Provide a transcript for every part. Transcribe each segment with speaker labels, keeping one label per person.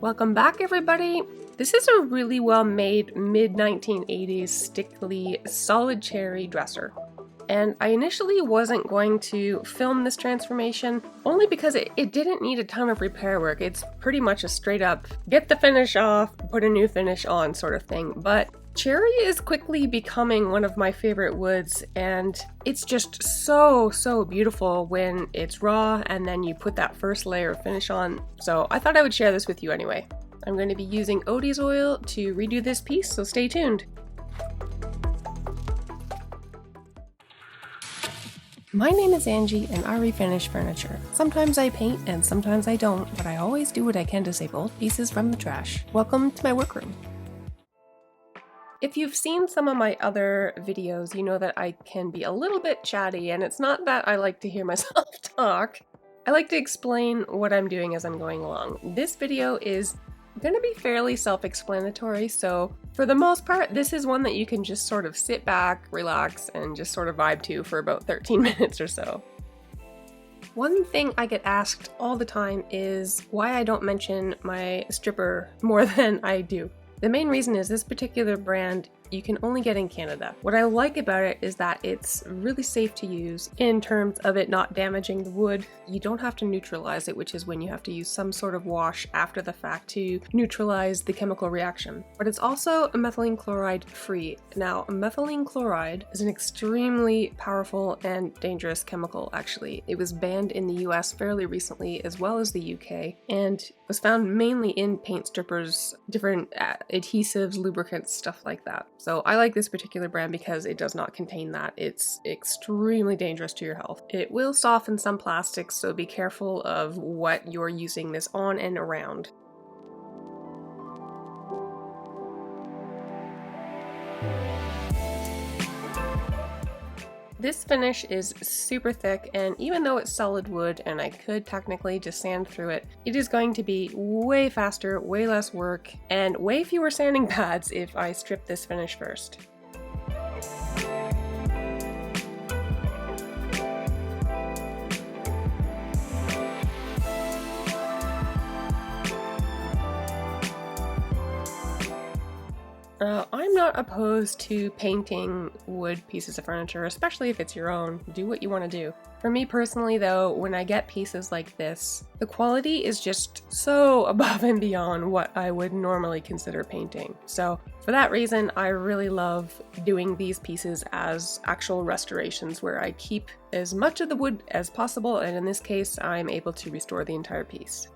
Speaker 1: Welcome back, everybody! This is a really well-made mid-1980s stickly solid cherry dresser. And I initially wasn't going to film this transformation, only because it didn't need a ton of repair work. It's pretty much a straight up, get the finish off, put a new finish on sort of thing. But cherry is quickly becoming one of my favorite woods, and it's just so beautiful when it's raw and then you put that first layer of finish on. So I thought I would share this with you anyway. I'm going to be using Odies oil to redo this piece, so stay tuned. My name is Angie and I refinish furniture. Sometimes I paint and sometimes I don't, but I always do what I can to save old pieces from the trash. Welcome to my workroom. If you've seen some of my other videos, you know that I can be a little bit chatty, and it's not that I like to hear myself talk. I like to explain what I'm doing as I'm going along. This video is going to be fairly self-explanatory, so for the most part, this is one that you can just sort of sit back, relax, and just sort of vibe to for about 13 minutes or so. One thing I get asked all the time is why I don't mention my stripper more than I do. The main reason is this particular brand you can only get in Canada. What I like about it is that it's really safe to use in terms of it not damaging the wood. You don't have to neutralize it, which is when you have to use some sort of wash after the fact to neutralize the chemical reaction. But it's also methylene chloride free. Now, methylene chloride is an extremely powerful and dangerous chemical, actually. It was banned in the US fairly recently, as well as the UK, and was found mainly in paint strippers, different adhesives, lubricants, stuff like that. So I like this particular brand because it does not contain that. It's extremely dangerous to your health. It will soften some plastics, so be careful of what you're using this on and around. This finish is super thick, and even though it's solid wood and I could technically just sand through it, it is going to be way faster, way less work, and way fewer sanding pads if I strip this finish first. I'm not opposed to painting wood pieces of furniture, especially if it's your own. Do what you want to do. For me personally though, when I get pieces like this, the quality is just so above and beyond what I would normally consider painting. So for that reason, I really love doing these pieces as actual restorations where I keep as much of the wood as possible, and in this case, I'm able to restore the entire piece.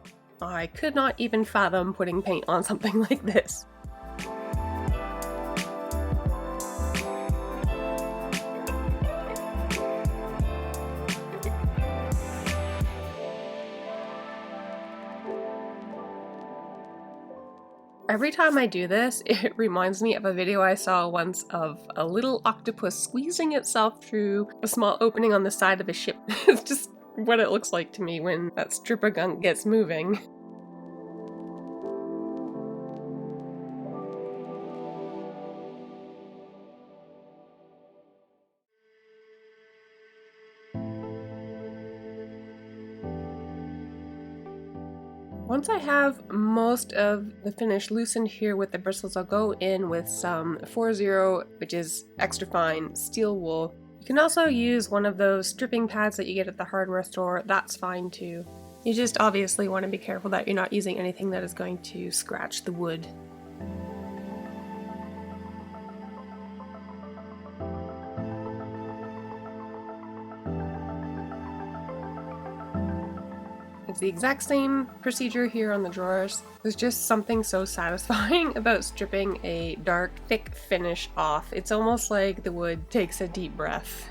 Speaker 1: I could not even fathom putting paint on something like this. Every time I do this, it reminds me of a video I saw once of a little octopus squeezing itself through a small opening on the side of a ship. It's just what it looks like to me when that strip of gunk gets moving. Once I have most of the finish loosened here with the bristles, I'll go in with some 4-0, which is extra fine steel wool. You can also use one of those stripping pads that you get at the hardware store. That's fine too. You just obviously want to be careful that you're not using anything that is going to scratch the wood. It's the exact same procedure here on the drawers. There's just something so satisfying about stripping a dark, thick finish off. It's almost like the wood takes a deep breath.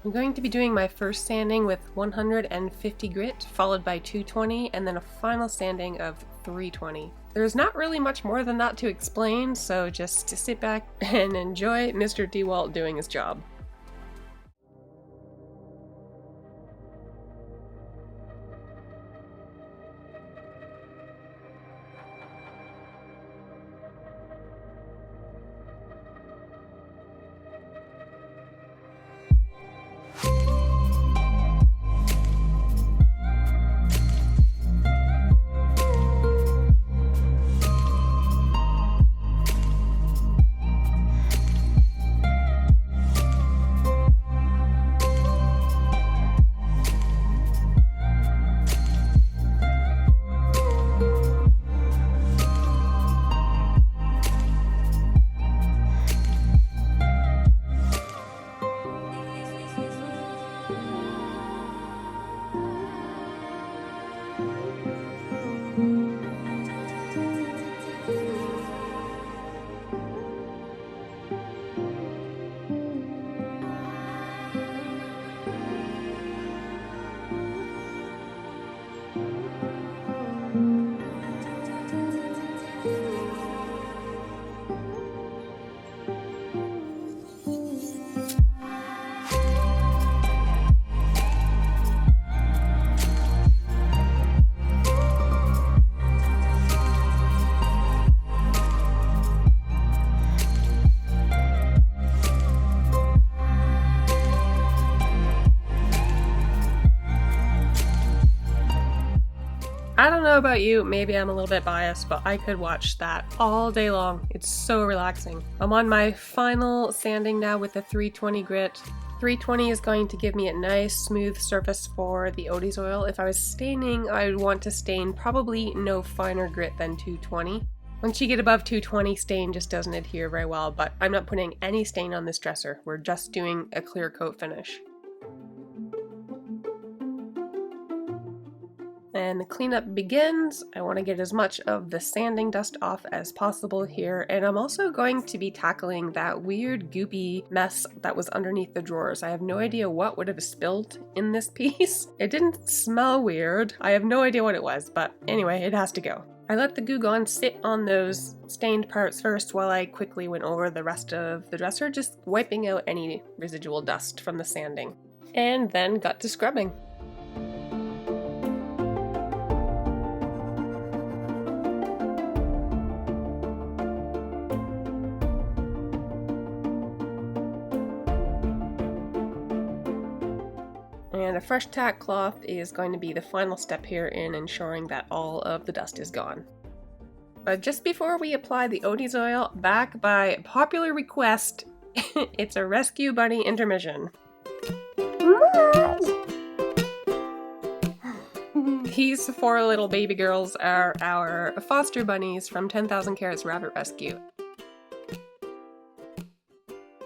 Speaker 1: I'm going to be doing my first sanding with 150 grit, followed by 220, and then a final sanding of 320. There's not really much more than that to explain, so just to sit back and enjoy Mr. Dewalt doing his job. about you, maybe I'm a little bit biased, but I could watch that all day long. It's so relaxing. I'm on my final sanding now with the 320 grit. 320 is going to give me a nice smooth surface for the Odies oil. If I was staining, I would want to stain probably no finer grit than 220. Once you get above 220, stain just doesn't adhere very well, but I'm not putting any stain on this dresser. We're just doing a clear coat finish. And the cleanup begins. I want to get as much of the sanding dust off as possible here, and I'm also going to be tackling that weird goopy mess that was underneath the drawers. I have no idea what would have spilled in this piece. It didn't smell weird. I have no idea what it was, but anyway, it has to go. I let the Goo Gone sit on those stained parts first while I quickly went over the rest of the dresser, just wiping out any residual dust from the sanding. And then got to scrubbing. And a fresh tack cloth is going to be the final step here in ensuring that all of the dust is gone. But just before we apply the Odies oil, back by popular request, it's a Rescue Bunny intermission. These 4 little baby girls are our foster bunnies from 10,000 Carats Rabbit Rescue.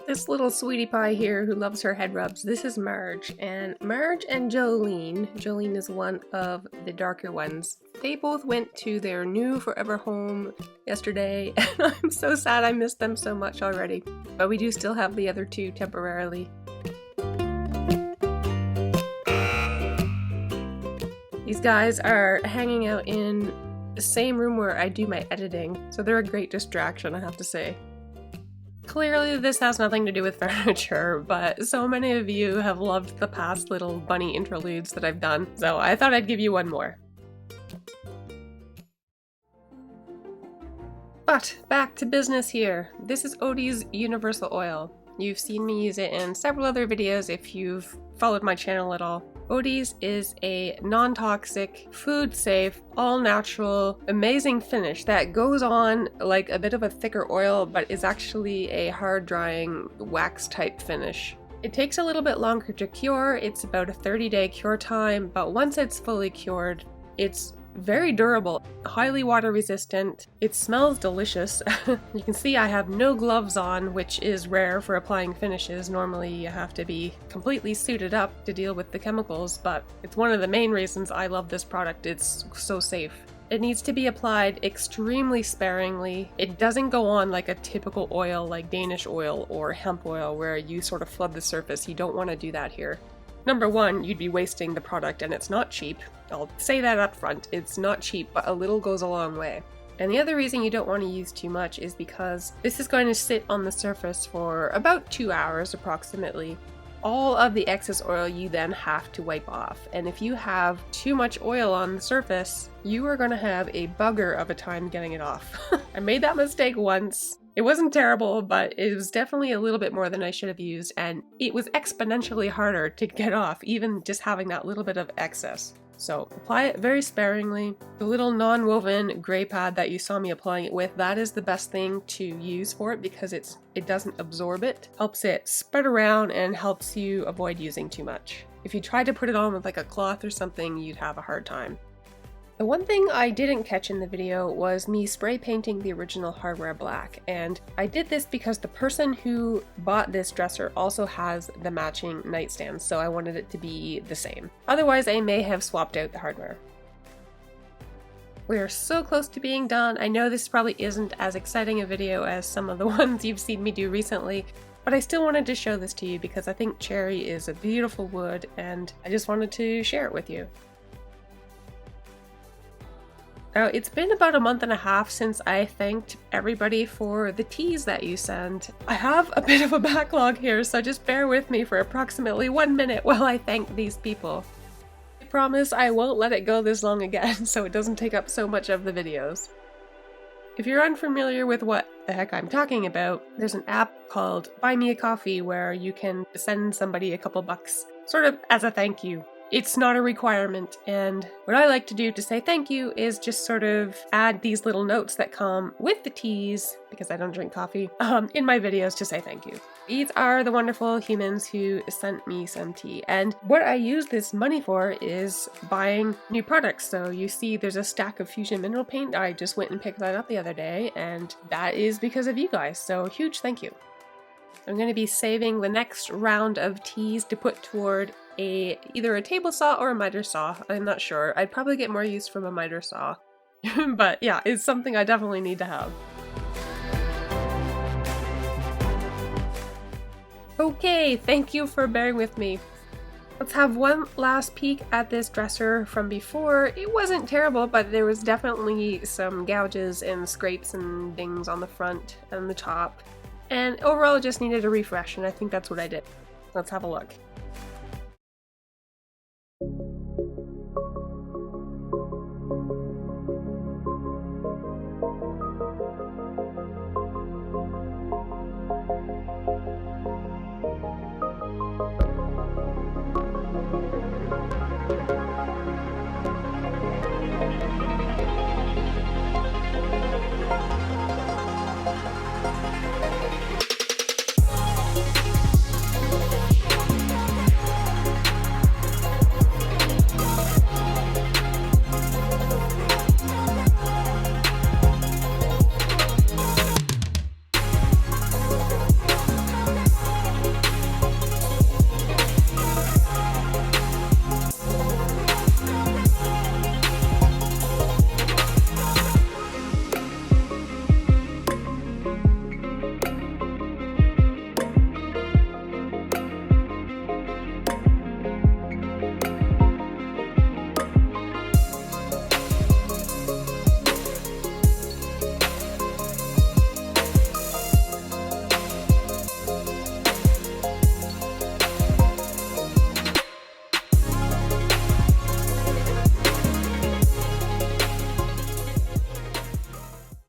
Speaker 1: This little sweetie pie here who loves her head rubs, this is Marge. And Marge and Jolene is one of the darker ones. They both went to their new forever home yesterday, and I'm so sad I missed them so much already. But we do still have the other 2 temporarily. These guys are hanging out in the same room where I do my editing, so they're a great distraction, I have to say. Clearly this has nothing to do with furniture, but so many of you have loved the past little bunny interludes that I've done, so I thought I'd give you one more. But back to business here. This is Odies Universal Oil. You've seen me use it in several other videos if you've followed my channel at all. Odies is a non-toxic, food-safe, all-natural, amazing finish that goes on like a bit of a thicker oil, but is actually a hard-drying wax-type finish. It takes a little bit longer to cure. It's about a 30-day cure time, but once it's fully cured, it's very durable, highly water resistant. It smells delicious. You can see I have no gloves on, which is rare for applying finishes. Normally you have to be completely suited up to deal with the chemicals, but it's one of the main reasons I love this product. It's so safe. It needs to be applied extremely sparingly. It doesn't go on like a typical oil like Danish oil or hemp oil where you sort of flood the surface. You don't want to do that here. Number one, you'd be wasting the product, and it's not cheap. I'll say that up front. It's not cheap, but a little goes a long way. And the other reason you don't want to use too much is because this is going to sit on the surface for about 2 hours approximately. All of the excess oil you then have to wipe off. And if you have too much oil on the surface, you are going to have a bugger of a time getting it off. I made that mistake once. It wasn't terrible, but it was definitely a little bit more than I should have used, and it was exponentially harder to get off, even just having that little bit of excess. So apply it very sparingly. The little non-woven gray pad that you saw me applying it with, that is the best thing to use for it because it doesn't absorb it, helps it spread around and helps you avoid using too much. If you tried to put it on with like a cloth or something, you'd have a hard time. The one thing I didn't catch in the video was me spray painting the original hardware black, and I did this because the person who bought this dresser also has the matching nightstand, so I wanted it to be the same. Otherwise, I may have swapped out the hardware. We are so close to being done. I know this probably isn't as exciting a video as some of the ones you've seen me do recently, but I still wanted to show this to you because I think cherry is a beautiful wood, and I just wanted to share it with you. Now, it's been about a month and a half since I thanked everybody for the teas that you send. I have a bit of a backlog here, so just bear with me for approximately 1 minute while I thank these people. I promise I won't let it go this long again, so it doesn't take up so much of the videos. If you're unfamiliar with what the heck I'm talking about, there's an app called Buy Me a Coffee where you can send somebody a couple bucks, sort of as a thank you. It's not a requirement, and what I like to do to say thank you is just sort of add these little notes that come with the teas, because I don't drink coffee, in my videos to say thank you. These are the wonderful humans who sent me some tea, and what I use this money for is buying new products. So you see there's a stack of Fusion Mineral Paint. I just went and picked that up the other day, and that is because of you guys, so huge thank you. I'm going to be saving the next round of teas to put toward either a table saw or a miter saw. I'm not sure. I'd probably get more use from a miter saw. But yeah, it's something I definitely need to have. Okay, thank you for bearing with me. Let's have one last peek at this dresser from before. It wasn't terrible, but there was definitely some gouges and scrapes and dings on the front and the top. And overall, it just needed a refresh, and I think that's what I did. Let's have a look.